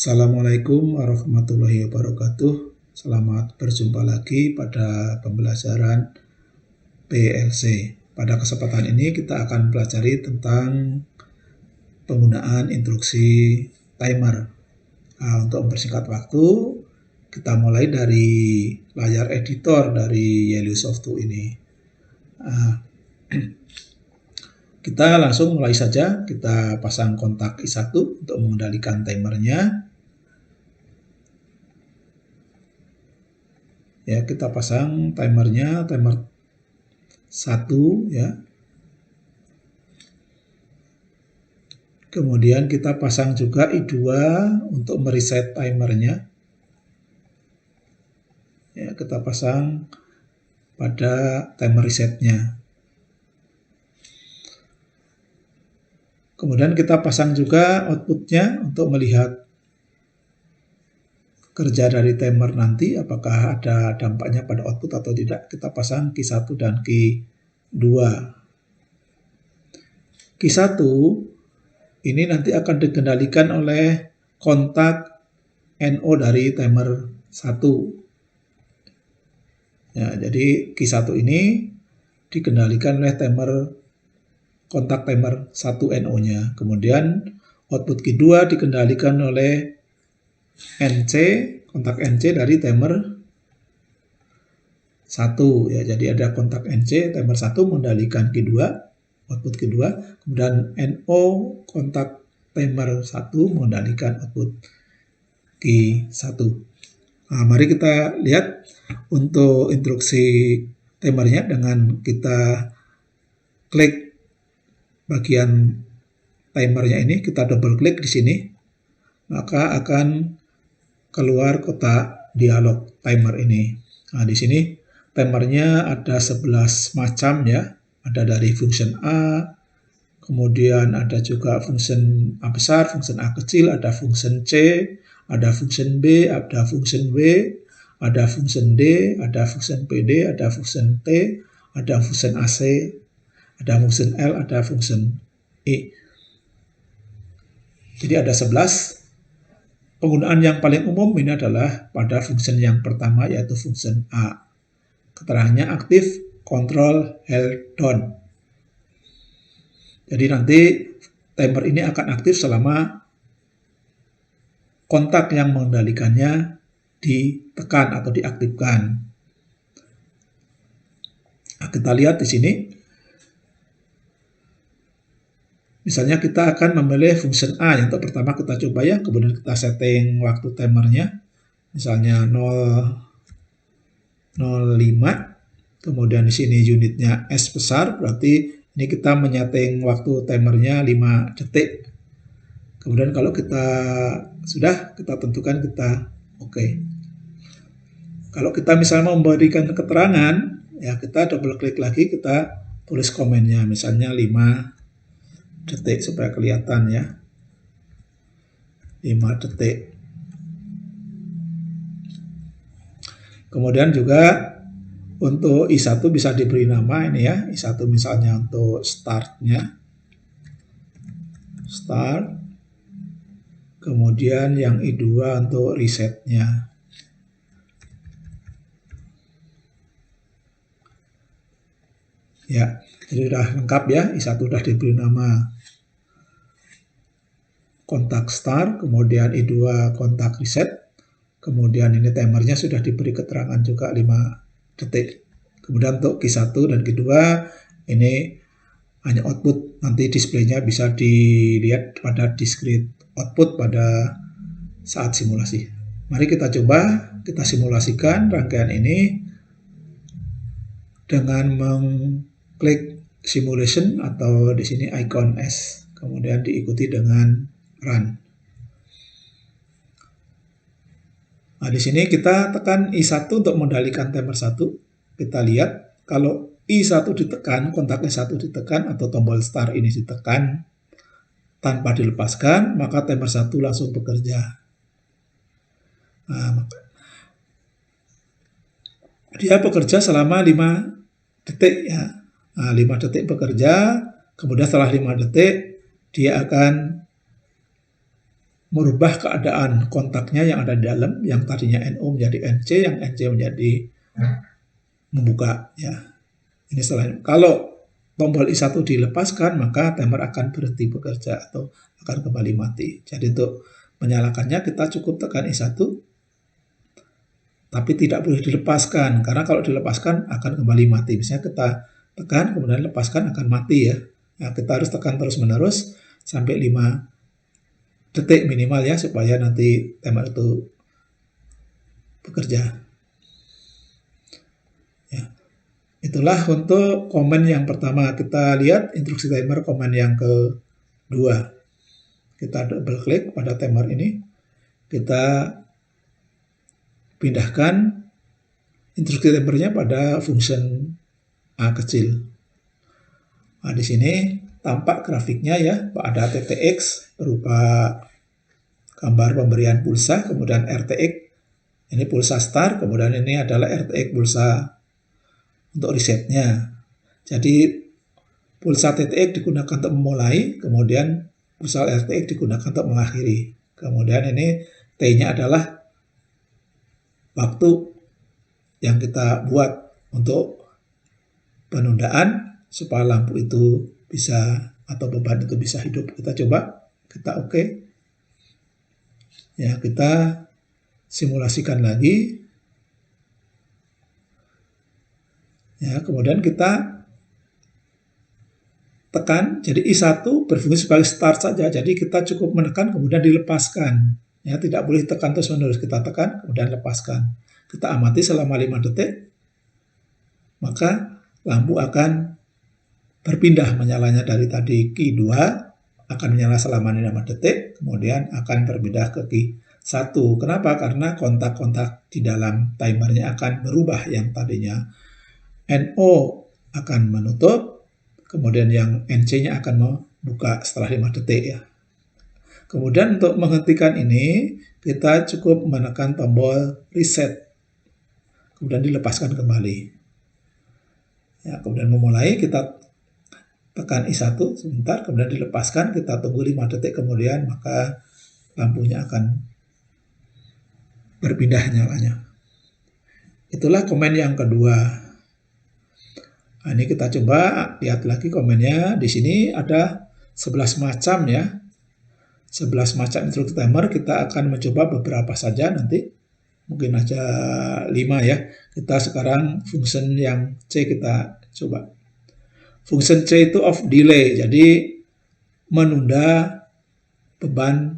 Assalamualaikum warahmatullahi wabarakatuh. Selamat berjumpa lagi pada pembelajaran PLC. Pada kesempatan ini kita akan pelajari tentang penggunaan instruksi timer. Untuk mempersingkat waktu, kita mulai dari layar editor dari YellowSoft 2 ini. Kita langsung mulai saja, kita pasang kontak I1 untuk mengendalikan timernya. Ya, kita pasang timernya, timer 1 ya. Kemudian kita pasang juga I2 untuk mereset timernya. Ya, kita pasang pada timer resetnya. Kemudian kita pasang juga outputnya untuk melihat kerja dari timer nanti, apakah ada dampaknya pada output atau tidak. Kita pasang Q1 dan Q2. Q1 ini nanti akan dikendalikan oleh kontak NO dari timer 1. Ya, jadi Q1 ini dikendalikan oleh kontak timer 1 NO-nya. Kemudian output Q2 dikendalikan oleh NC, kontak NC dari timer 1 ya. Jadi ada kontak NC timer 1 mengendalikan Q2, output Q2, kemudian NO kontak timer 1 mengendalikan output Q1. Nah, mari kita lihat untuk instruksi timernya dengan kita klik bagian timernya ini, kita double klik di sini, maka akan keluar kotak dialog timer ini. Nah, di sini timernya ada 11 macam ya. Ada dari function A, kemudian ada juga function A besar, function A kecil, ada function C, ada function B, ada function W, ada function D, ada function PD, ada function T, ada function AC, ada function L, ada function E. Jadi ada 11. Penggunaan yang paling umum ini adalah pada function yang pertama, yaitu function A. Keterangannya aktif, control, held down. Jadi nanti timer ini akan aktif selama kontak yang mengendalikannya ditekan atau diaktifkan. Nah, kita lihat di sini. Misalnya kita akan memilih function A, yang pertama kita coba ya, kemudian kita setting waktu timernya, misalnya 0,05, kemudian di sini unitnya S besar, berarti ini kita menyeting waktu timernya 5 detik. Kemudian kalau kita sudah, kita tentukan kita oke. Kalau kita misalnya memberikan keterangan, ya kita double klik lagi, kita tulis komennya, misalnya 5 detik supaya kelihatan ya, 5 detik. Kemudian juga untuk I1 bisa diberi nama ini ya, I1 misalnya untuk startnya, start, kemudian yang I2 untuk resetnya. Ya, jadi sudah lengkap ya, I1 sudah diberi nama kontak start, kemudian I2 kontak reset, kemudian ini timernya sudah diberi keterangan juga 5 detik. Kemudian untuk Q1 dan Q2 ini hanya output, nanti displaynya bisa dilihat pada discrete output pada saat simulasi. Mari kita coba, kita simulasikan rangkaian ini dengan mengklik simulation atau di sini icon S, kemudian diikuti dengan run. Nah, di sini kita tekan I1 untuk mengendalikan timer 1. Kita lihat kalau I1 ditekan, kontak I1 ditekan atau tombol start ini ditekan tanpa dilepaskan, maka timer 1 langsung bekerja. Nah, dia bekerja selama 5 detik ya. Nah, 5 detik bekerja, kemudian setelah 5 detik dia akan merubah keadaan kontaknya yang ada di dalam, yang tadinya NO menjadi NC, yang NC menjadi membuka ya. Ini selain kalau tombol I1 dilepaskan, maka timer akan berhenti bekerja atau akan kembali mati. Jadi untuk menyalakannya kita cukup tekan I1, tapi tidak boleh dilepaskan, karena kalau dilepaskan akan kembali mati. Misalnya kita tekan, kemudian lepaskan, akan mati ya. Nah, kita harus tekan terus-menerus sampai 5 detik minimal ya, supaya nanti timer itu bekerja. Ya. Itulah untuk komen yang pertama. Kita lihat instruksi timer komen yang kedua. Kita double klik pada timer ini. Kita pindahkan instruksi timernya pada function A kecil. Nah, di sini tampak grafiknya ya, ada TTX berupa gambar pemberian pulsa, kemudian RTX, ini pulsa start, kemudian ini adalah RTX pulsa untuk resetnya. Jadi pulsa TTX digunakan untuk memulai, kemudian pulsa RTX digunakan untuk mengakhiri. Kemudian ini T-nya adalah waktu yang kita buat untuk penundaan supaya lampu itu bisa atau beban itu bisa hidup. Kita coba, kita oke. Ya, kita simulasikan lagi. Ya, kemudian kita tekan, jadi I1 berfungsi sebagai start saja. Jadi kita cukup menekan kemudian dilepaskan. Ya, tidak boleh tekan terus-menerus. Kita tekan kemudian lepaskan. Kita amati selama 5 detik. Maka lampu akan berpindah menyalanya dari tadi Q2 akan menyala selama 5 detik, kemudian akan berpindah ke Q1. Kenapa? Karena kontak-kontak di dalam timernya akan berubah. Yang tadinya NO akan menutup, kemudian yang NC-nya akan membuka setelah 5 detik ya. Kemudian untuk menghentikan ini, kita cukup menekan tombol reset, kemudian dilepaskan kembali. Ya, kemudian memulai, kita tekan I1 sebentar, kemudian dilepaskan, kita tunggu 5 detik kemudian, maka lampunya akan berpindah nyalanya. Itulah komen yang kedua. Nah, ini kita coba lihat lagi komennya. Di sini ada 11 macam ya. 11 macam instruksi timer, kita akan mencoba beberapa saja nanti. Mungkin aja 5 ya. Kita sekarang function yang C kita coba. Function C itu of delay, jadi menunda beban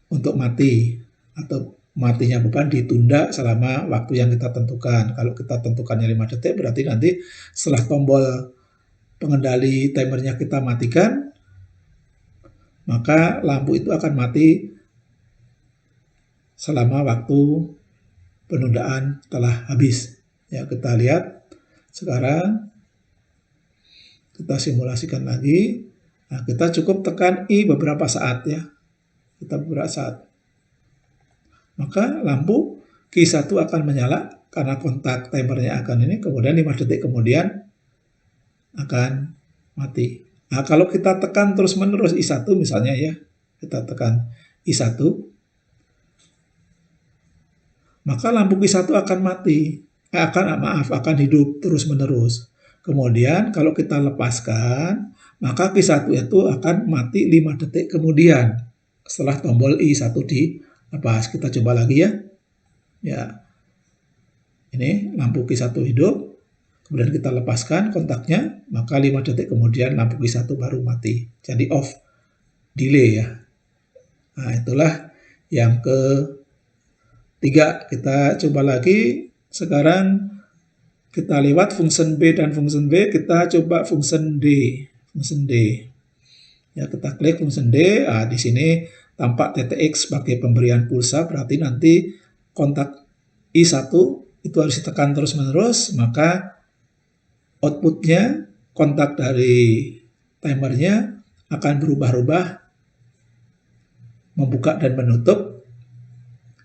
untuk mati, atau matinya beban ditunda selama waktu yang kita tentukan. Kalau kita tentukannya 5 detik, berarti nanti setelah tombol pengendali timernya kita matikan, maka lampu itu akan mati selama waktu penundaan telah habis. Ya, kita lihat sekarang. Kita simulasikan lagi. Nah, kita cukup tekan I beberapa saat ya. Kita beberapa saat. Maka lampu Q1 akan menyala karena kontak timernya akan ini. Kemudian 5 detik kemudian akan mati. Nah, kalau kita tekan terus-menerus I1 misalnya ya. Kita tekan I1. Maka lampu Q1 akan mati. Akan hidup terus-menerus. Kemudian kalau kita lepaskan, maka Q1 itu akan mati 5 detik kemudian setelah tombol I1 dilepas. Kita coba lagi ya. Ya. Ini lampu Q1 hidup. Kemudian kita lepaskan kontaknya, maka 5 detik kemudian lampu Q1 baru mati. Jadi off delay ya. Nah, itulah yang ketiga. Kita coba lagi. Sekarang kita lewat function B dan function B, kita coba function D. Function D. Ya, kita klik function D. Nah, di sini tampak TTX sebagai pemberian pulsa, berarti nanti kontak I1 itu harus ditekan terus-menerus, maka outputnya, kontak dari timernya akan berubah-ubah, membuka dan menutup,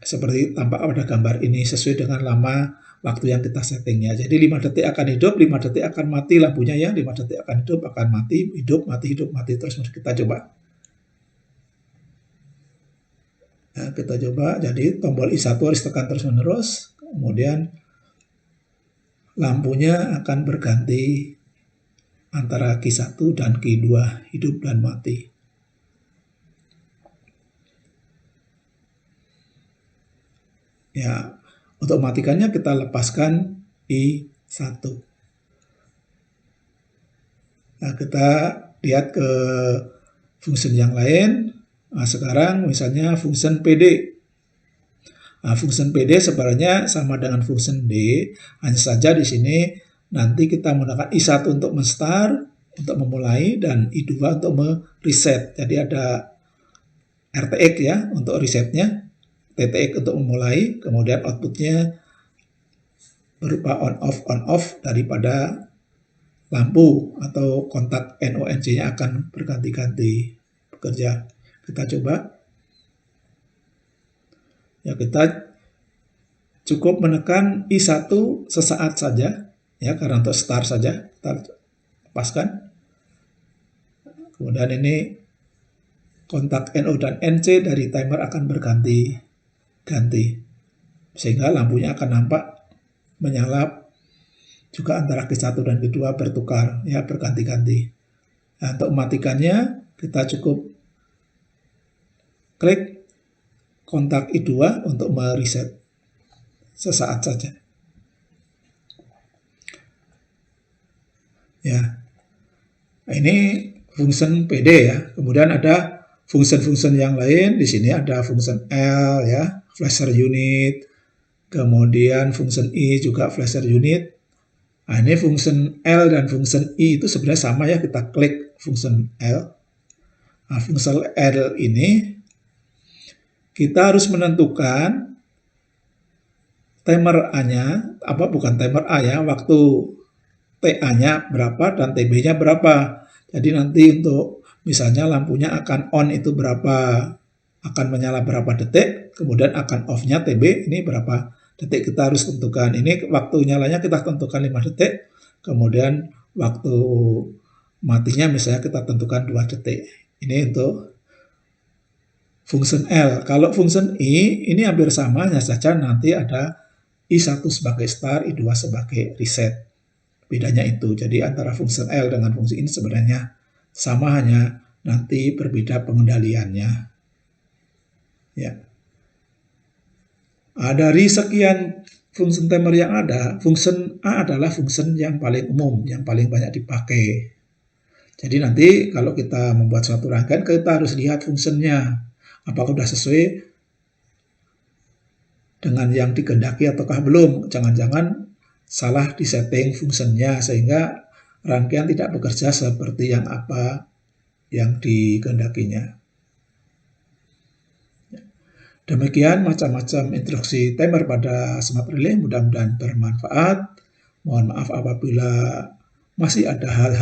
seperti tampak pada gambar ini, sesuai dengan lama waktu yang kita settingnya. Jadi 5 detik akan hidup, 5 detik akan mati lampunya ya, 5 detik akan hidup, akan mati, hidup, mati, hidup, mati. Terus kita coba. Nah, kita coba, jadi tombol I1 harus tekan terus-menerus, kemudian lampunya akan berganti antara Q1 dan Q2, hidup dan mati. Ya, untuk matikannya kita lepaskan I1. Nah, kita lihat ke function yang lain. Nah, sekarang misalnya function PD. Nah, function PD sebenarnya sama dengan function D, hanya saja di sini nanti kita menggunakan I1 untuk men-start, untuk memulai, dan I2 untuk mereset. Jadi ada RTX ya untuk resetnya, TTX untuk memulai, kemudian outputnya berupa on-off daripada lampu atau kontak NONC-nya akan berganti-ganti bekerja. Kita coba. Ya, kita cukup menekan I1 sesaat saja, ya, karena untuk start saja kita lepaskan. Kemudian ini kontak NO dan NC dari timer akan berganti-ganti, sehingga lampunya akan nampak menyala juga antara Q1 dan Q2 bertukar, ya, berganti-ganti. Nah, untuk mematikannya kita cukup klik kontak I2 untuk mereset sesaat saja. Ya, ini function PD ya. Kemudian ada function-function yang lain. Di sini ada function L ya, flasher unit. Kemudian function I juga flasher unit. Nah, ini function L dan function I itu sebenarnya sama ya. Kita klik function L. Nah, function L ini kita harus menentukan timer A-nya, bukan timer A ya, waktu TA-nya berapa dan TB-nya berapa. Jadi nanti untuk misalnya lampunya akan on itu berapa, akan menyala berapa detik, kemudian akan off-nya TB ini berapa detik kita harus tentukan. Ini waktu nyalanya kita tentukan 5 detik, kemudian waktu matinya misalnya kita tentukan 2 detik. Ini untuk function L. Kalau function I ini hampir sama, hanya saja nanti ada I1 sebagai start, I2 sebagai reset. Bedanya itu. Jadi antara function L dengan fungsi ini sebenarnya sama, hanya nanti berbeda pengendaliannya. Ya. Dari sekian function timer yang ada, function A adalah function yang paling umum, yang paling banyak dipakai. Jadi nanti kalau kita membuat suatu rangkaian, kita harus lihat fungsinya. Apakah sudah sesuai dengan yang dikehendaki ataukah belum. Jangan-jangan salah di setting fungsinya sehingga rangkaian tidak bekerja seperti yang yang dikehendakinya. Demikian macam-macam instruksi timer pada smart relay, mudah-mudahan bermanfaat. Mohon maaf apabila masih ada hal-hal